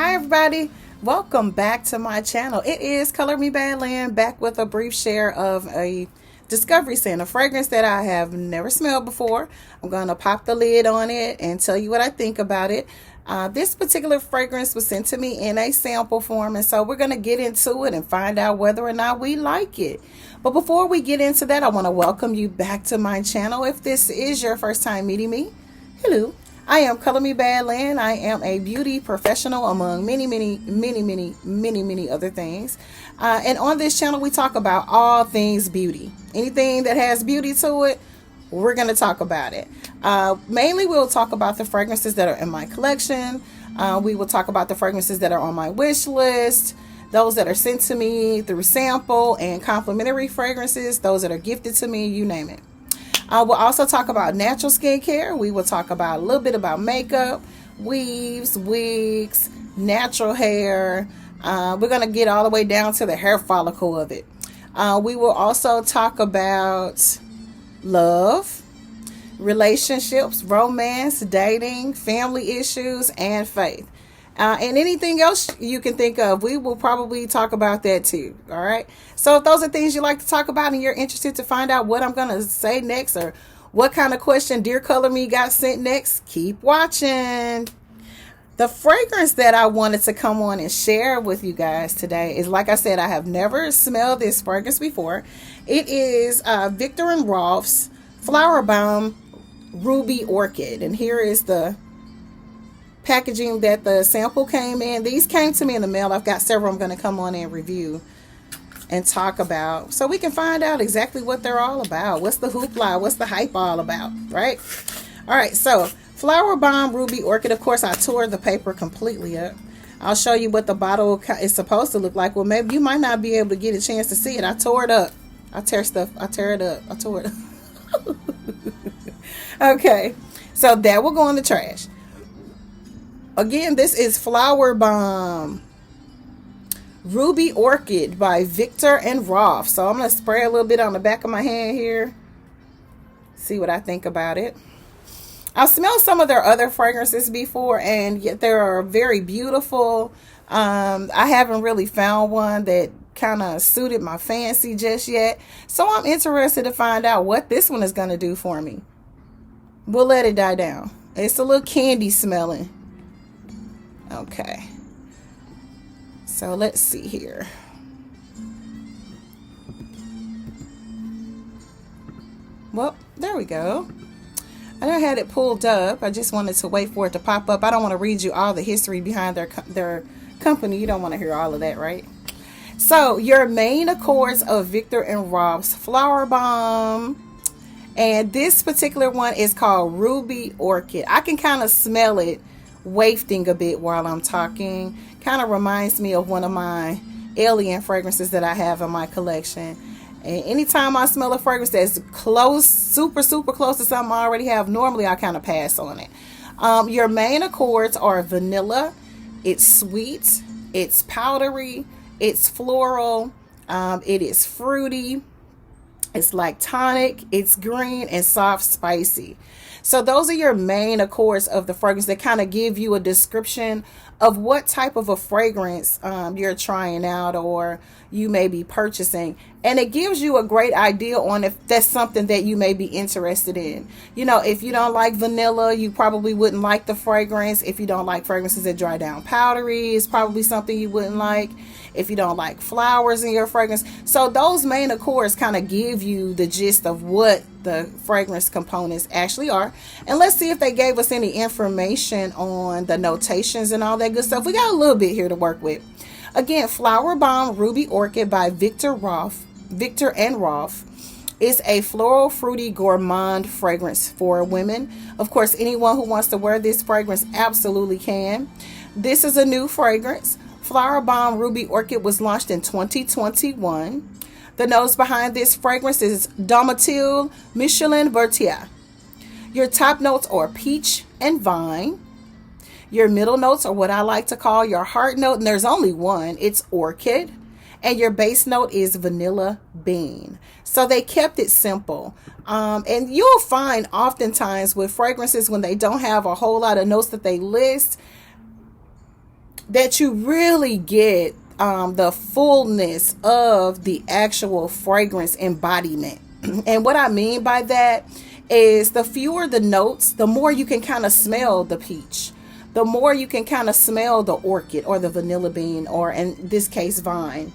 Hi everybody, welcome back to my channel. It is Color Me Badland, back with a brief share of a discovery scent, a fragrance that I have never smelled before. I'm going to pop the lid on it and tell you what I think about it. This particular fragrance was sent to me in a sample form, and so we're going to get into it and find out whether or not we like it. But before we get into that, I want to welcome you back to my channel. If this is your first time meeting me, hello. I am Color Me Badland. I am a beauty professional among many other things. And on this channel, we talk about all things beauty. Anything that has beauty to it, we're going to talk about it. Mainly, we'll talk about the fragrances that are in my collection. We will talk about the fragrances that are on my wish list, those that are sent to me through sample and complimentary fragrances, those that are gifted to me, you name it. We'll also talk about natural skincare. We will talk about a little bit about makeup, weaves, wigs, natural hair. We're going to get all the way down to the hair follicle of it. We will also talk about love, relationships, romance, dating, family issues, and faith. And anything else you can think of, we will probably talk about that too. All right. So if those are things you like to talk about and you're interested to find out what I'm going to say next or what kind of question Dear Color Me got sent next, keep watching. The fragrance that I wanted to come on and share with you guys today is, like I said, I have never smelled this fragrance before. It is Viktor & Rolf's Flower Bomb Ruby Orchid. And here is the packaging that the sample came in. These came to me in the mail. I've got several I'm going to come on and review and talk about, so we can find out exactly what they're all about. What's the hoopla? What's the hype all about, right? All right, so Flower Bomb Ruby Orchid. Of course, I tore the paper completely up. I'll show you what the bottle is supposed to look like. Well, maybe you might not be able to get a chance to see it. I tore it up. I tear it up. I tore it up. Okay, so that will go in the trash. Again, this is Flower Bomb Ruby Orchid by Viktor & Rolf. So I'm going to spray a little bit on the back of my hand here. See what I think about it. I've smelled some of their other fragrances before, and yet they are very beautiful. I haven't really found one that kind of suited my fancy just yet. So I'm interested to find out what this one is going to do for me. We'll let it die down. It's a little candy smelling. Okay, so let's see here. Well, there we go. I done had it pulled up. I just wanted to wait for it to pop up. I don't want to read you all the history behind their company. You don't want to hear all of that, right? So your main accords of Viktor & Rolf's Flower Bomb, and this particular one is called Ruby Orchid. I can kind of smell it wafting a bit while I'm talking. Kind of reminds me of one of my alien fragrances that I have in my collection. And anytime I smell a fragrance that's close, super close to something I already have, normally I kind of pass on it. Your main accords are vanilla, it's sweet, it's powdery, it's floral, it is fruity, it's lactonic, it's green, and soft spicy. So those are your main accords of the fragrance that kind of give you a description of what type of a fragrance you're trying out or you may be purchasing. And it gives you a great idea on if that's something that you may be interested in. You know, if you don't like vanilla, you probably wouldn't like the fragrance. If you don't like fragrances that dry down powdery, it's probably something you wouldn't like. If you don't like flowers in your fragrance. So those main accords kind of give you the gist of what the fragrance components actually are. And let's see if they gave us any information on the notations and all that good stuff. We got a little bit here to work with. Again, Flower Bomb Ruby Orchid by Viktor & Rolf is a floral, fruity, gourmand fragrance for women. Of course, anyone who wants to wear this fragrance absolutely can. This is a new fragrance. Flower Bomb Ruby Orchid was launched in 2021. The notes behind this fragrance is Domatil Michelin Vertia. Your top notes are peach and vine. Your middle notes are what I like to call your heart note, and there's only one. It's orchid. And your base note is vanilla bean. So they kept it simple. And you'll find oftentimes with fragrances when they don't have a whole lot of notes that they list, that you really get the fullness of the actual fragrance embodiment. And what I mean by that is the fewer the notes, the more you can kind of smell the peach. The more you can kind of smell the orchid or the vanilla bean, or in this case, vine.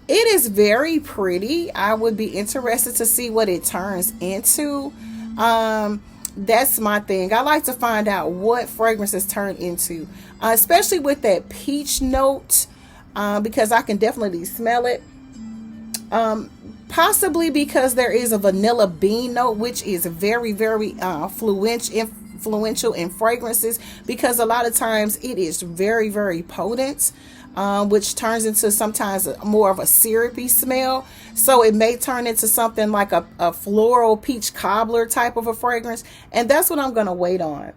It is very pretty. I would be interested to see what it turns into. That's my thing. I like to find out what fragrances turn into, especially with that peach note, because I can definitely smell it. Possibly because there is a vanilla bean note, which is very, very influential in fragrances, because a lot of times it is very, very potent, which turns into sometimes more of a syrupy smell. So it may turn into something like a floral peach cobbler type of a fragrance, and that's what I'm going to wait on.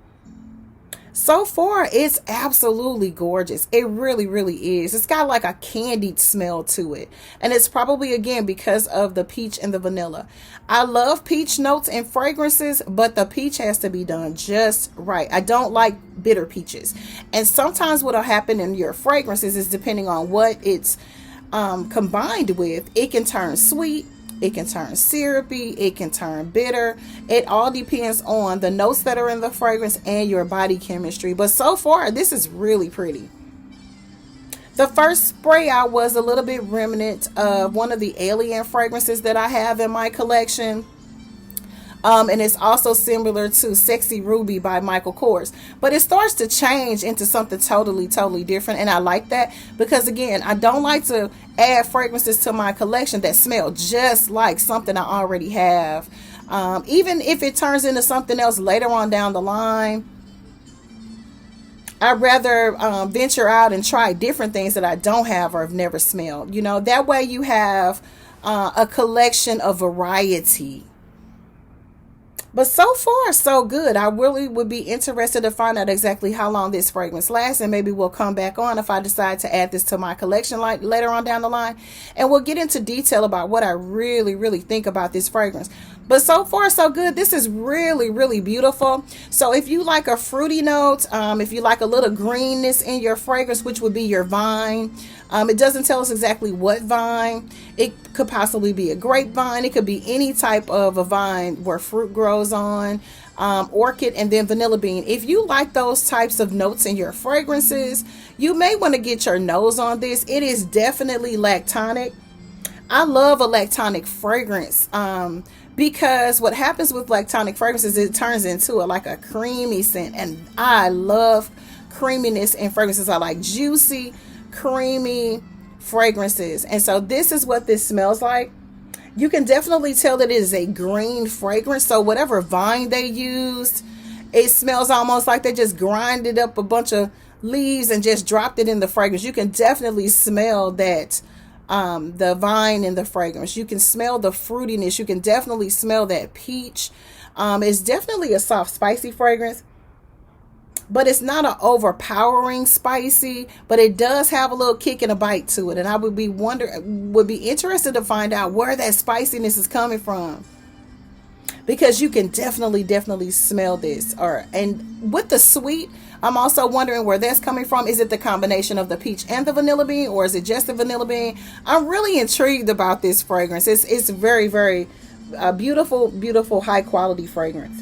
So far, it's absolutely gorgeous. It really, really is. It's got like a candied smell to it. And it's probably, again, because of the peach and the vanilla. I love peach notes and fragrances, but the peach has to be done just right. I don't like bitter peaches. And sometimes what'll happen in your fragrances is, depending on what it's combined with, it can turn sweet. It can turn syrupy, it can turn bitter. It all depends on the notes that are in the fragrance and your body chemistry. But so far, this is really pretty. The first spray out was a little bit remnant of one of the alien fragrances that I have in my collection. And it's also similar to Sexy Ruby by Michael Kors. But it starts to change into something totally, totally different. And I like that because, again, I don't like to add fragrances to my collection that smell just like something I already have. Even if it turns into something else later on down the line, I'd rather venture out and try different things that I don't have or have never smelled. You know, that way you have a collection of variety. But so far, so good. I really would be interested to find out exactly how long this fragrance lasts, and maybe we'll come back on if I decide to add this to my collection like later on down the line, and we'll get into detail about what I really, really think about this fragrance. But so far, so good. This is really, really beautiful. So if you like a fruity note, if you like a little greenness in your fragrance, which would be your vine, it doesn't tell us exactly what vine. It could possibly be a grapevine. It could be any type of a vine where fruit grows on. Orchid, and then vanilla bean. If you like those types of notes in your fragrances, you may want to get your nose on this. It is definitely lactonic. I love a lactonic fragrance because what happens with lactonic fragrances, it turns into like a creamy scent, and I love creaminess in fragrances. I like juicy, creamy fragrances, and so this is what this smells like. You can definitely tell that it is a green fragrance. So whatever vine they used, it smells almost like they just grinded up a bunch of leaves and just dropped it in the fragrance. You can definitely smell that the vine in the fragrance. You can smell the fruitiness. You can definitely smell that peach. It's definitely a soft, spicy fragrance, but it's not an overpowering spicy, but it does have a little kick and a bite to it. And I would be interested to find out where that spiciness is coming from, because you can definitely smell this. And with the sweet, I'm also wondering where that's coming from. Is it the combination of the peach and the vanilla bean, or is it just the vanilla bean? I'm really intrigued about this fragrance. It's very, very beautiful, high quality fragrance.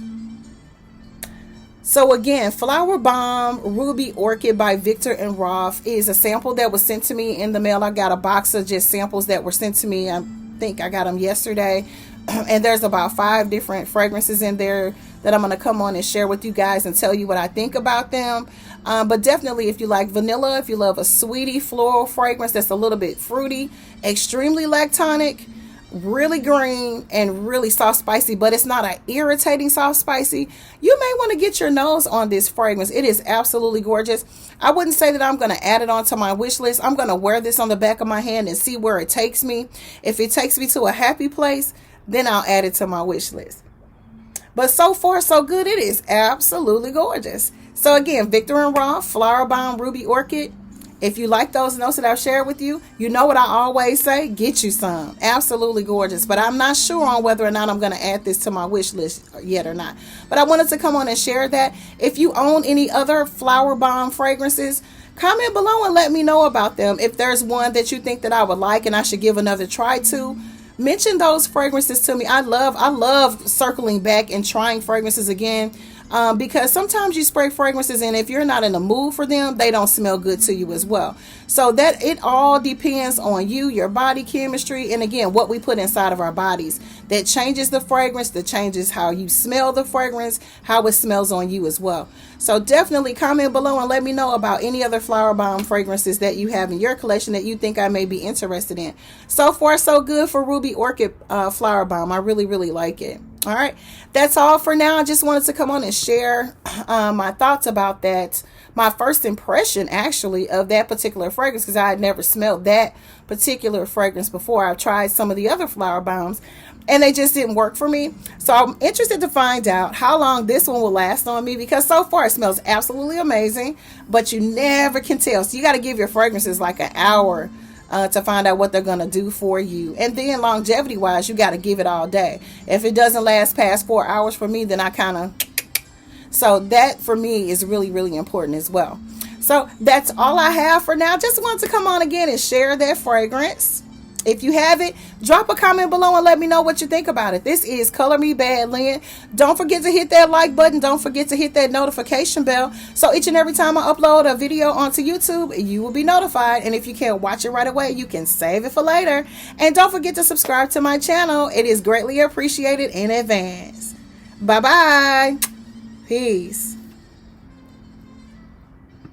So again, Flower Bomb Ruby Orchid by Victor and Roth is a sample that was sent to me in the mail. I got a box of just samples that were sent to me. I think I got them yesterday. And there's about 5 different fragrances in there that I'm going to come on and share with you guys and tell you what I think about them. But definitely, if you like vanilla, if you love a sweetie floral fragrance that's a little bit fruity, extremely lactonic, really green, and really soft spicy, but it's not an irritating soft spicy, you may want to get your nose on this fragrance. It is absolutely gorgeous. I wouldn't say that I'm going to add it onto my wish list. I'm going to wear this on the back of my hand and see where it takes me. If it takes me to a happy place, then I'll add it to my wish list. But so far, so good. It is absolutely gorgeous. So again, Victor and Roth Flower Bomb Ruby Orchid If you like those notes that I've shared with you, you know what I always say, get you some. Absolutely gorgeous. But I'm not sure on whether or not I'm going to add this to my wish list yet or not. But I wanted to come on and share that. If you own any other flower bomb fragrances, comment below and let me know about them. If there's one that you think that I would like and I should give another try to, mention those fragrances to me. I love circling back and trying fragrances again. Because sometimes you spray fragrances and if you're not in the mood for them, they don't smell good to you as well. So that it all depends on you, your body chemistry, and again, what we put inside of our bodies. That changes the fragrance, that changes how you smell the fragrance, how it smells on you as well. So definitely comment below and let me know about any other flower bomb fragrances that you have in your collection that you think I may be interested in. So far, so good for Ruby Orchid flower bomb. I really, really like it. All right, that's all for now. I just wanted to come on and share my thoughts about that. My first impression, actually, of that particular fragrance, because I had never smelled that particular fragrance before. I've tried some of the other flower bombs, and they just didn't work for me. So I'm interested to find out how long this one will last on me, because so far it smells absolutely amazing, but you never can tell. So you got to give your fragrances like an hour to find out what they're going to do for you. And then longevity wise, you got to give it all day. If it doesn't last past 4 hours for me, then I kind of, so that for me is really, really important as well. So that's all I have for now. Just wanted to come on again and share that fragrance. If you have it, drop a comment below and let me know what you think about it. This is Color Me Bad Lynn. Don't forget to hit that like button. Don't forget to hit that notification bell. So each and every time I upload a video onto YouTube, you will be notified. And if you can't watch it right away, you can save it for later. And don't forget to subscribe to my channel. It is greatly appreciated in advance. Bye-bye. Peace.